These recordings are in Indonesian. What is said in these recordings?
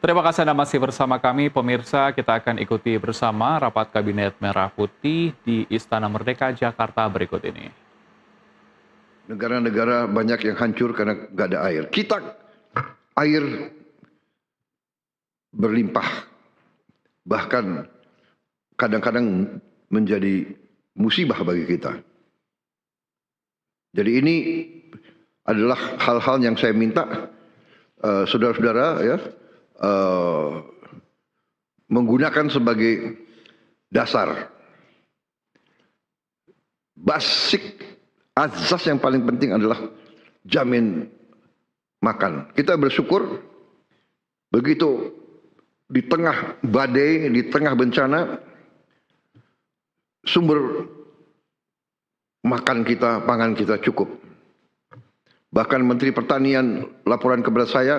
Terima kasih Anda masih bersama kami, pemirsa. Kita akan ikuti bersama rapat Kabinet Merah Putih di Istana Merdeka, Jakarta berikut ini. Negara-negara banyak yang hancur karena nggak ada air. Kita air berlimpah, bahkan kadang-kadang menjadi musibah bagi kita. Jadi ini adalah hal-hal yang saya minta saudara-saudara ya menggunakan sebagai dasar. Basic azas yang paling penting adalah jamin makan. Kita bersyukur begitu di tengah badai, di tengah bencana, sumber makan kita, pangan kita cukup. Bahkan Menteri Pertanian laporan kepada saya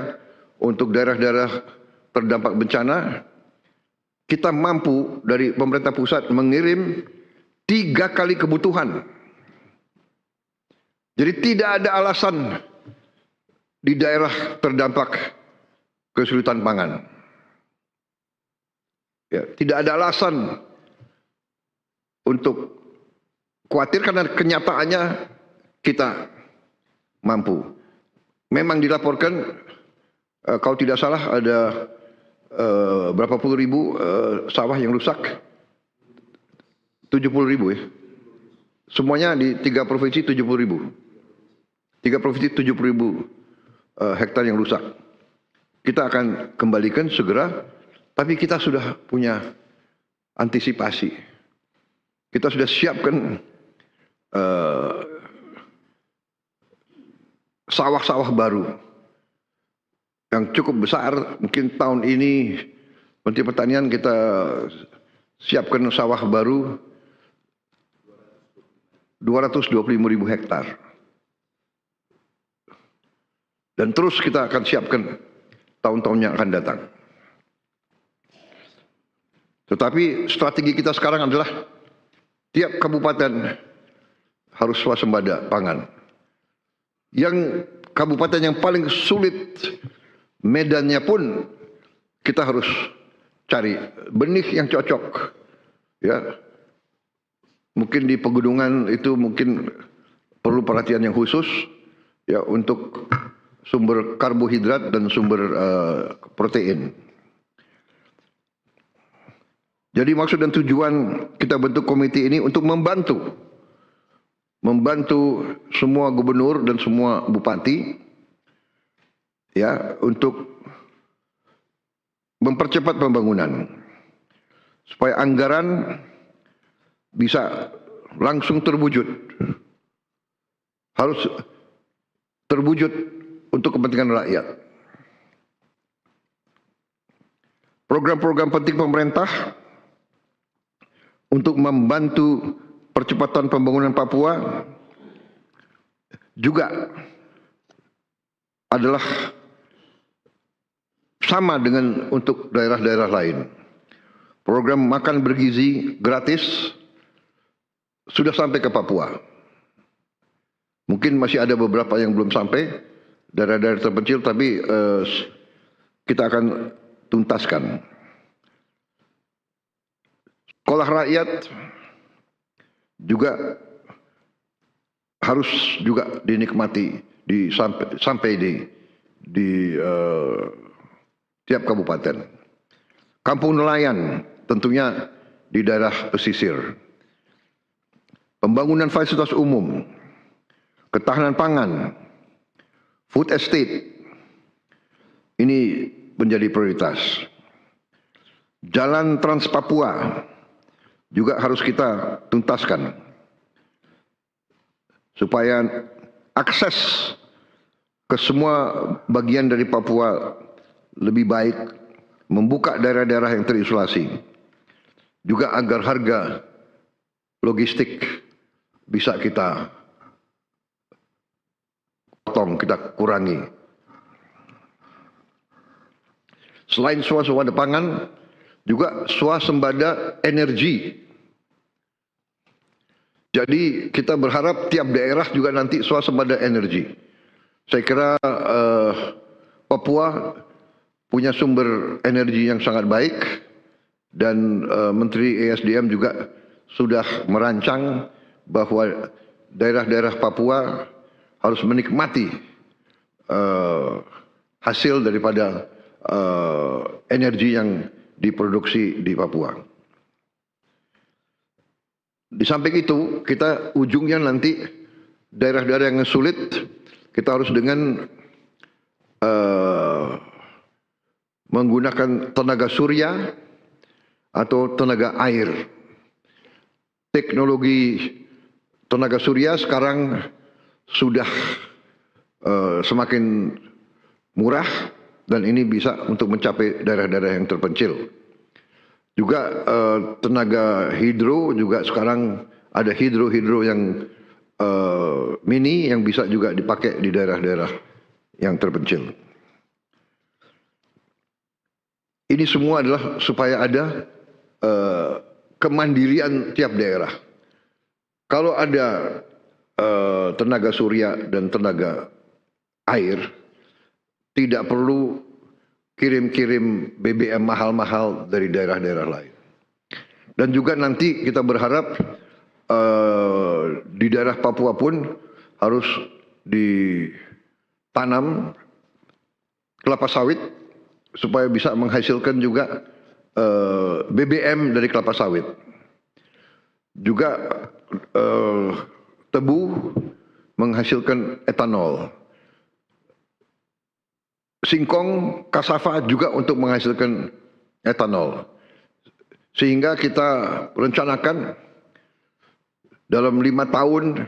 untuk daerah-daerah terdampak bencana, kita mampu dari pemerintah pusat mengirim 3 kali kebutuhan. Jadi tidak ada alasan di daerah terdampak kesulitan pangan. Ya, tidak ada alasan untuk khawatir karena kenyataannya kita mampu. Memang dilaporkan kalau tidak salah ada berapa puluh ribu sawah yang rusak, 70.000 ya. Semuanya di 3 provinsi 70.000. 3 provinsi 70.000 hektar yang rusak. Kita akan kembalikan segera, tapi kita sudah punya antisipasi. Kita sudah siapkan sawah-sawah baru yang cukup besar. Mungkin tahun ini Menteri Pertanian kita siapkan sawah baru 225.000 hektar. Dan terus kita akan siapkan tahun-tahun yang akan datang. Tetapi strategi kita sekarang adalah tiap kabupaten harus swasembada pangan. Yang kabupaten yang paling sulit medannya pun kita harus cari benih yang cocok. Ya. Mungkin di pegunungan itu mungkin perlu perhatian yang khusus ya untuk sumber karbohidrat dan sumber protein. Jadi maksud dan tujuan kita bentuk komite ini untuk membantu semua gubernur dan semua bupati ya untuk mempercepat pembangunan supaya anggaran bisa langsung terwujud. Harus terwujud untuk kepentingan rakyat. Program-program penting pemerintah untuk membantu percepatan pembangunan Papua juga adalah sama dengan untuk daerah-daerah lain. Program makan bergizi gratis sudah sampai ke Papua. Mungkin masih ada beberapa yang belum sampai, daerah-daerah terpencil, tapi kita akan tuntaskan. Sekolah rakyat juga harus juga dinikmati sampai di tiap kabupaten. Kampung nelayan tentunya di daerah pesisir. Pembangunan fasilitas umum, ketahanan pangan, food estate, ini menjadi prioritas. Jalan Trans Papua juga harus kita tuntaskan supaya akses ke semua bagian dari Papua lebih baik, membuka daerah-daerah yang terisolasi, juga agar harga logistik bisa kita potong, kita kurangi. Selain swasembada pangan, juga swasembada energi. Jadi kita berharap tiap daerah juga nanti swasembada energi. Saya kira Papua punya sumber energi yang sangat baik, dan Menteri ESDM juga sudah merancang bahwa daerah-daerah Papua harus menikmati hasil daripada energi yang diproduksi di Papua. Di samping itu, kita ujungnya nanti daerah-daerah yang sulit, kita harus dengan menggunakan tenaga surya atau tenaga air. Teknologi tenaga surya sekarang sudah semakin murah, dan ini bisa untuk mencapai daerah-daerah yang terpencil. Juga tenaga hidro juga sekarang ada hidro yang mini yang bisa juga dipakai di daerah-daerah yang terpencil. Ini semua adalah supaya ada kemandirian tiap daerah. Kalau ada tenaga surya dan tenaga air, tidak perlu kirim-kirim BBM mahal-mahal dari daerah-daerah lain. Dan juga nanti kita berharap di daerah Papua pun harus ditanam kelapa sawit supaya bisa menghasilkan juga BBM dari kelapa sawit. Juga tebu menghasilkan etanol. Singkong, kasava juga untuk menghasilkan etanol. Sehingga kita rencanakan dalam 5 tahun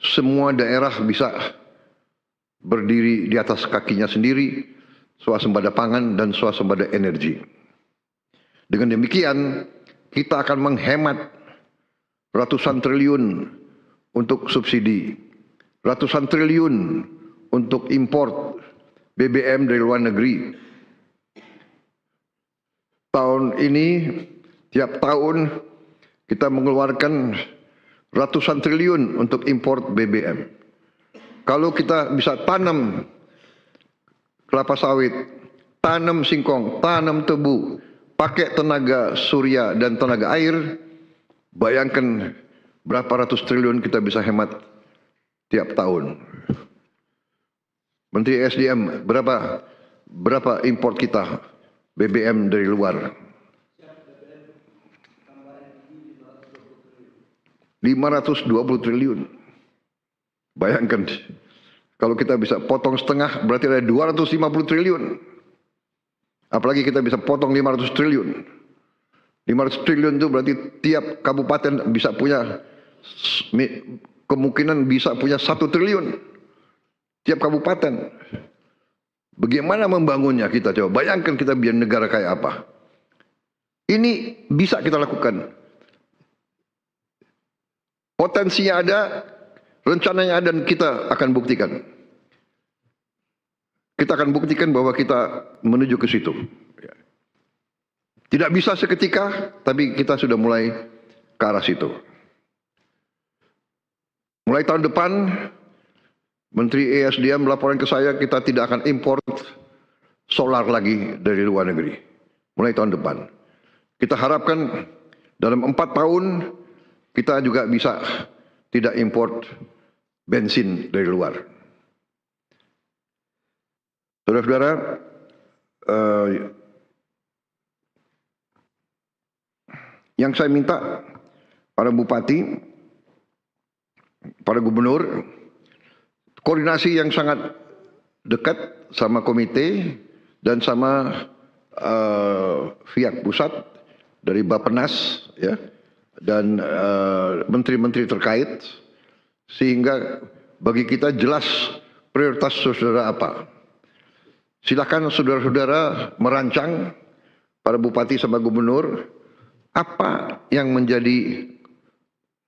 semua daerah bisa berdiri di atas kakinya sendiri, swasembada pangan dan swasembada energi. Dengan demikian, kita akan menghemat ratusan triliun untuk subsidi, ratusan triliun untuk import BBM dari luar negeri. Tahun ini, tiap tahun kita mengeluarkan ratusan triliun untuk import BBM. Kalau kita bisa tanam kelapa sawit, tanam singkong, tanam tebu, pakai tenaga surya dan tenaga air, bayangkan berapa ratus triliun kita bisa hemat tiap tahun. Menteri SDM, berapa import kita BBM dari luar? 520 triliun. Bayangkan, kalau kita bisa potong setengah berarti ada 250 triliun. Apalagi kita bisa potong 500 triliun. 500 triliun itu berarti tiap kabupaten bisa punya, kemungkinan bisa punya 1 triliun. Tiap kabupaten. Bagaimana membangunnya kita coba? Bayangkan kita biar negara kayak apa. Ini bisa kita lakukan. Potensinya ada, rencananya ada, dan kita akan buktikan. Kita akan buktikan bahwa kita menuju ke situ. Tidak bisa seketika, tapi kita sudah mulai ke arah situ. Mulai tahun depan, Menteri ESDM melaporkan ke saya, kita tidak akan import solar lagi dari luar negeri. Mulai tahun depan. Kita harapkan dalam 4 tahun kita juga bisa tidak import bensin dari luar. Saudara-saudara, yang saya minta para bupati, para gubernur, koordinasi yang sangat dekat sama komite dan sama pihak pusat dari Bappenas, ya, dan menteri-menteri terkait, sehingga bagi kita jelas prioritas saudara apa. Silakan saudara-saudara merancang, para bupati sama gubernur, apa yang menjadi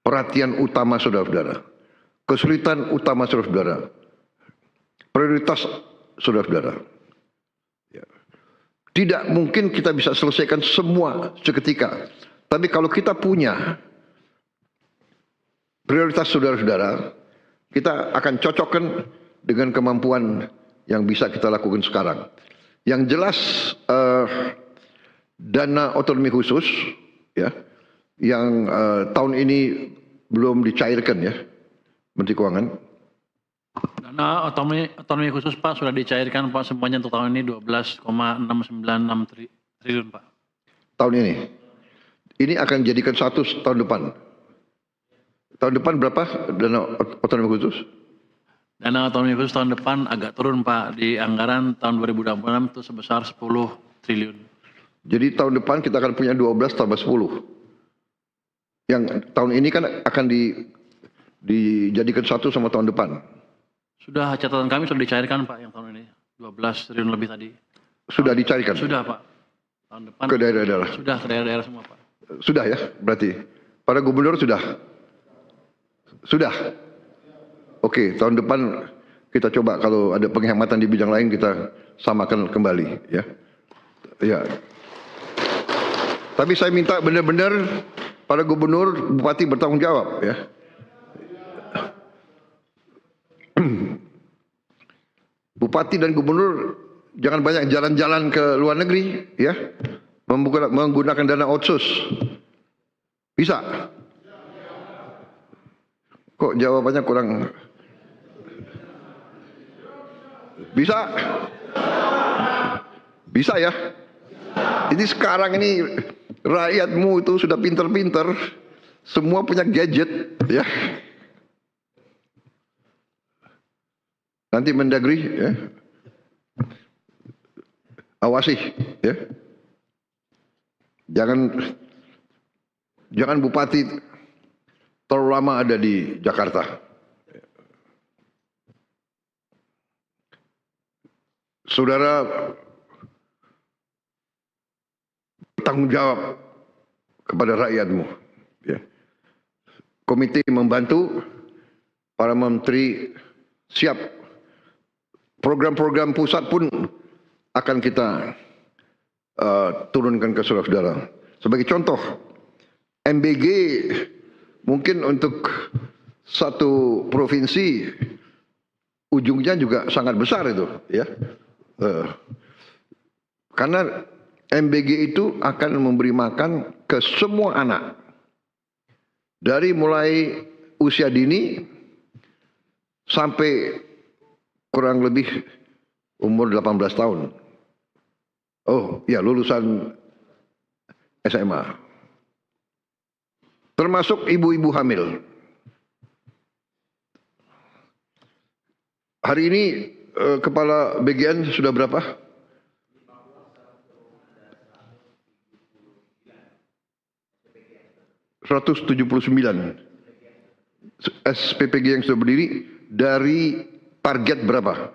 perhatian utama saudara-saudara, kesulitan utama saudara-saudara, prioritas saudara-saudara. Tidak mungkin kita bisa selesaikan semua seketika. Tapi kalau kita punya prioritas saudara-saudara, kita akan cocokkan dengan kemampuan yang bisa kita lakukan sekarang. Yang jelas dana otonomi khusus ya yang tahun ini belum dicairkan ya, Menteri Keuangan. Dana otonomi khusus Pak sudah dicairkan Pak semuanya untuk tahun ini 12,696 triliun Pak. Tahun ini. Ini akan dijadikan satu tahun depan. Tahun depan berapa dana otonomi khusus? Dana otonomi khusus tahun depan agak turun Pak. Di anggaran tahun 2026 itu sebesar 10 triliun. Jadi tahun depan kita akan punya 12 tambah 10. Yang tahun ini kan akan dijadikan satu sama tahun depan. Sudah catatan kami sudah dicairkan Pak yang tahun ini. 12 triliun lebih tadi. Sudah dicarikan? Sudah Pak. Tahun depan. Ke daerah-daerah? Sudah ke daerah-daerah semua Pak. Sudah ya berarti? Para gubernur sudah? Sudah? Oke, tahun depan kita coba kalau ada penghematan di bidang lain kita samakan kembali ya. Ya. Tapi saya minta benar-benar para gubernur, bupati bertanggung jawab ya. Bupati dan gubernur jangan banyak jalan-jalan ke luar negeri ya. Menggunakan dana otsus. Bisa? Kok jawabannya kurang? Bisa? Bisa ya? Ini sekarang ini rakyatmu itu sudah pinter-pinter, semua punya gadget ya. Nanti Mendagri ya. Awasi ya. Jangan bupati terlalu lama ada di Jakarta. Saudara bertanggung jawab kepada rakyatmu. Ya. Komite membantu, para menteri siap. Program-program pusat pun akan kita turunkan ke saudara-saudara. Sebagai contoh, MBG mungkin untuk satu provinsi ujungnya juga sangat besar itu, ya. Karena MBG itu akan memberi makan ke semua anak. Dari mulai usia dini sampai kurang lebih umur 18 tahun. Oh, ya lulusan SMA. Termasuk ibu-ibu hamil. Hari ini kepala BGN sudah berapa? ...179 SPPG yang sudah berdiri dari target berapa?